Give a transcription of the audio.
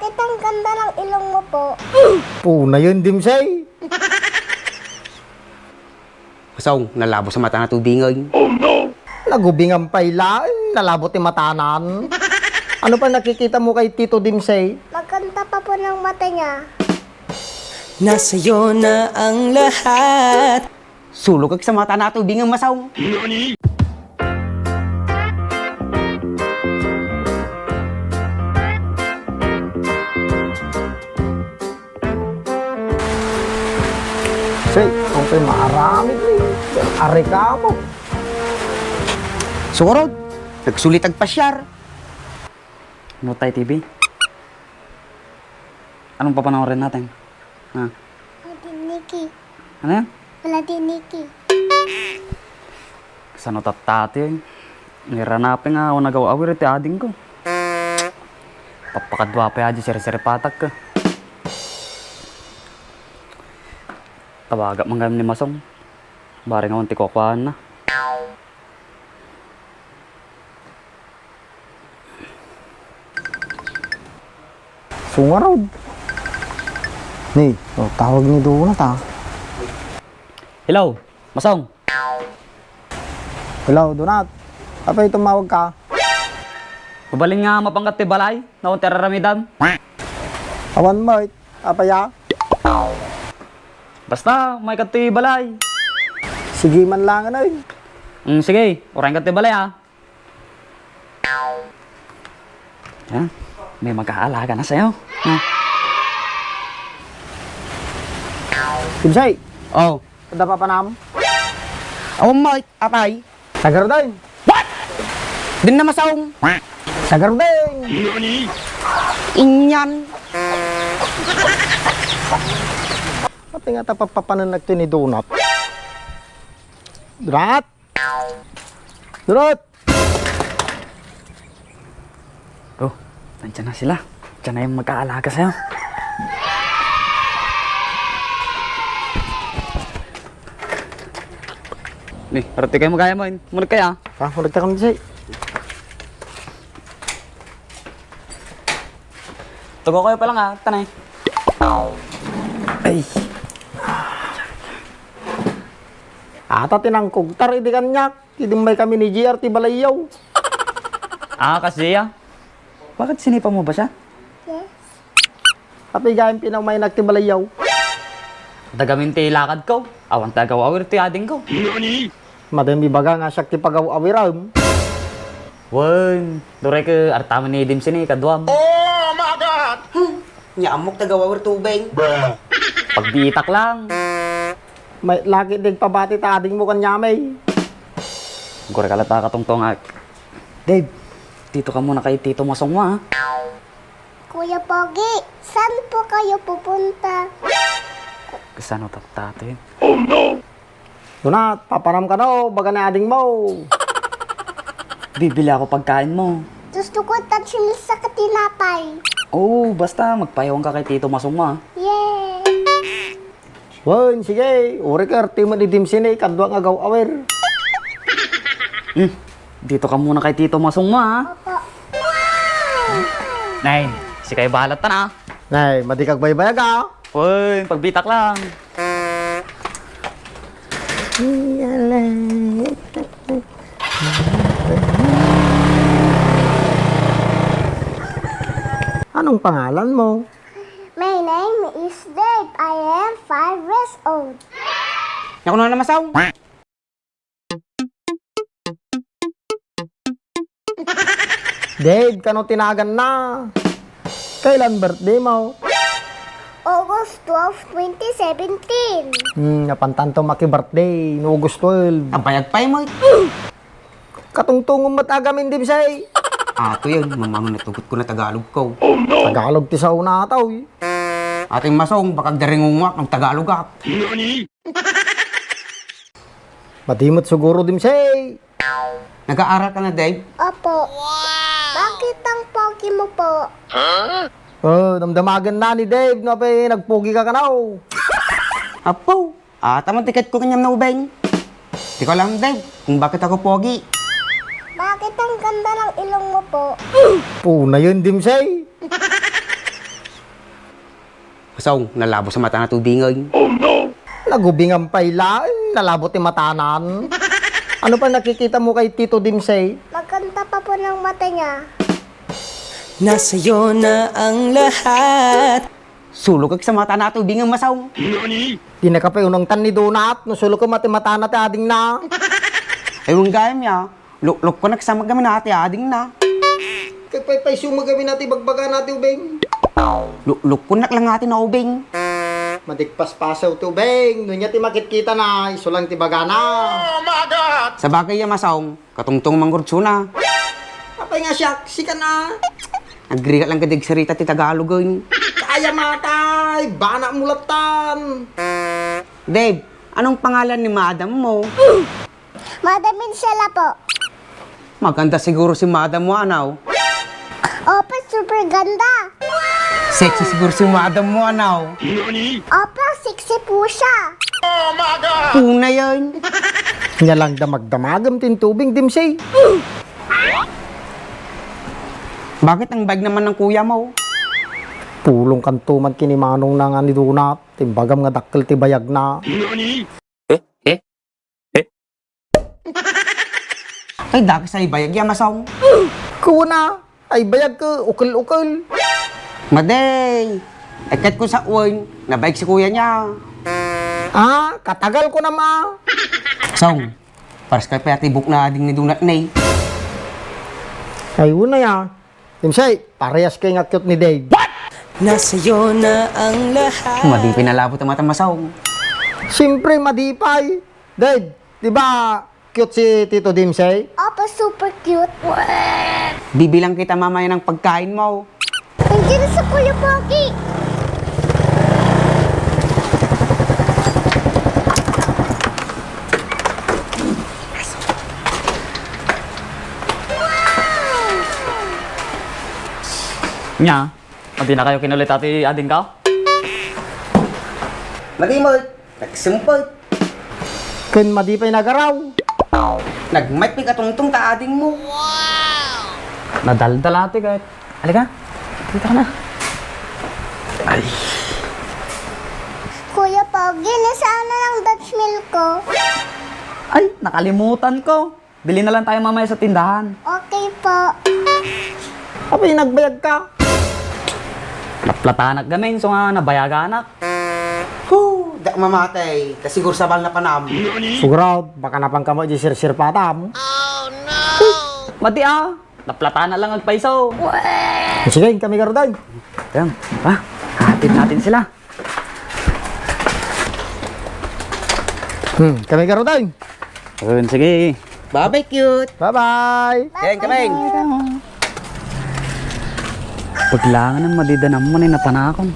Bakit ang ganda ng ilong mo po? Puna yun, Dimsay. Masong, nalabo sa mata na tubingan. Nagubing ang pailaan, nalabot yung matanan. Ano pa nakikita mo kay Tito Dimsay? Maganda pa po ng mata niya. Nasa'yo na ang lahat. Sulog kag sa mata na tubingan, Masong. Say, kung kayo maarami ko are ka mo. Sukurod, nagsulit ag pasyar. Mutay TV. Anong papanoorin natin? Ha? Wala din Nikki. Ano yan? Wala din Nikki. Saan tatati yun? Niranapin nga ako nagawa-awir iti ading ko. Papakadwa pa yadyo siri-siri patak ka. Tawaga man kami ni Masong. Bari nga unti kukwaan na. Sungarod. Ni, tawag ni Donat ha. Hello, Masong. Hello, Donat. Apa yung tumawag ka? Kubalin nga mapangkat ti balay. Na unti raramidam. Awan mo, apa ya? Basta, may kat ti balay. Sige man lang ano yun. Sige, orain kat ti balay ha. Yan, may mag-aalaga na sa'yo. Ha? Dimsay, Oh, kada pa panam? awang mo, apay. Sagar din. Din na, Masong. Sagar din. Inyan. Pati nga tapapapananag to ni Donat. Donat! Donat! Oh, nandiyan na sila. Diyan na yung mag-aalaga sa'yo. Nih, arti kayo magaya mo. Munag kaya. Ha, ulit ka Dimsay. Tugo kayo pa lang ha. Tanay. Ay. Ata tinangkog tar idi kanyak. Idimbay kami ni GRT Balayaw. Kasi ya. Bakit sinipa mo ba siya? Yes. Api gayang pinamay nagti Balayaw. Dagamin ti lakad ko. Awan tagawawir ti ading ko. Madami baga nga siya ti pagaw-awiram. Wan, duray ka artaman ni Dim sini kadwam. Nyamok tagawawir tubing. Pagbitak lang. May lagi dig pabati ta ading mo kanyamay. Gore kalata katungtong ak. Dave, dito ka muna kay Tito Masong mo ha. Kuya Pogi, saan po kayo pupunta? Kasano tatati? Donat, paparam ka no, baga na ading mo. Bibili ako pagkain mo. Gusto ko tatsinis sa katinapay. Oh, basta magpayawang ka kay Tito Masong mo ha. Yay! Wan, sige, uri ka, timo ni Dimsini, kadwa nga gaw-awir. Dito ka muna kay Tito Masong mo ha. Opo. Nay, si kay balat ta na. Nay, madikag baybayag ha. Wan, pagbitak lang. Anong pangalan mo? My name is Dave. I am 5 years old. Ako na Masong. Dave, kano tinagan na? Kailan birthday mo? August 12, 2017. Napantanto maki-birthday, no August 12. Apayag pay mo. Katungtungong matagamin Dimsay. Ato yun, mamangon na tugot ko na Tagalog ko. Tagalog ti sa una ataw eh. Ating Masong, bakag daringungwak ng Tagalog ak. Matimot siguro Dimsay. Nag-aaral ka na, Dave? Opo. Bakit ang pogi mo po? Oh, damdamagan na ni Dave, no pa nagpugi ka kanaw. Apo, tamang tiket ko kanyang naubeng. Di ko alam, Dave, kung bakit ako pogi. Bakit ang ganda ng ilong mo po? Puna yun Dimsay. Song, nalabo sa mata na tubingan. Nagubing ang payla, lalabot yung matanan. Ano pa nakikita mo kay Tito Dimsey? Maganda pa po ng mata niya. Nasa'yo na ang lahat. Sulog kag sa mata na tubingan, Masong. Di na ka pa unang tan ni Donat, nusulo ko mata na ti ading na. Ewan gayam ya. Luk ko nagsama kami na ate ading na. Kay pay sumagamin natin bagbaga natin ubeng. Luk ko lang ate na ubing. Madikpas pasaw ti ubeng, nunya ti makikita na, iso lang ti baga na. Sa bagay ya, Masong, katungtong manggurtsuna. Apay nga siya, sika na. Nagrigat lang kadig sarita ti Tagalog yun. Kaya matay, bana mulatan. Dave, anong pangalan ni madam mo? Madam Minsela po. Maganda siguro si madam mo, anaw. Opo, super ganda. Sexy siguro si madam mo, anaw. Opo, sexy po siya. Puna yun. Nya lang damagdamagam tin tubing Dimsey. Bakit ang bag naman ng kuya mo? Pulong kantuman kinimanong na nga ni Donat, timbagam nga dakkel ti bayag na. Ay, daki sa ibayag ya, Masong. Kuna, ay bayag ka, ukol-ukol. Maday, ekat ko sa uwan, nabayag si kuya niya. Ah, katagal ko na ma. Song, paras kay patibok na ading ni Donat Nay. Ay, una ya. Dimsey, parehas kay nga cute ni Dave. Nasa'yo na ang lahat. Madi pinalabot ang mata, Masong. Siyempre, madipay. Dave, di ba cute si Tito Dimsey? Opo, super cute. Bibilang kita mamaya ng pagkain mo. Nandiyan na sa Kuya Pogi. Nya, hindi na kayo kinulit ati ading ka? Madimot, nagsumpot. Ken madipay nagaraw. Nagmic pi katungtong ta ading mo. Nadaldal ate kahit. Halika, dito ka na. Kuya Pogi, nasaan na lang Dutch milk ko? Ay, nakalimutan ko. Bili na lang tayo mamaya sa tindahan. Okay po. Abay, nagbayag ka. Naplatanak gamin, so nga nabayaganak. Hu, da mamatay. Kasiguro sabal na panam. Suguraw, baka napang kamo di sir-sir patam. Mati ah, naplatana lang agpaiso. Sige, kami karoday. Ayan, ha? Hatid natin sila. Kami karoday. Ayun, sige. Bye-bye, cute. Bye-bye. Yan, kaming. Paglangan ng madidanan mo na napanakon.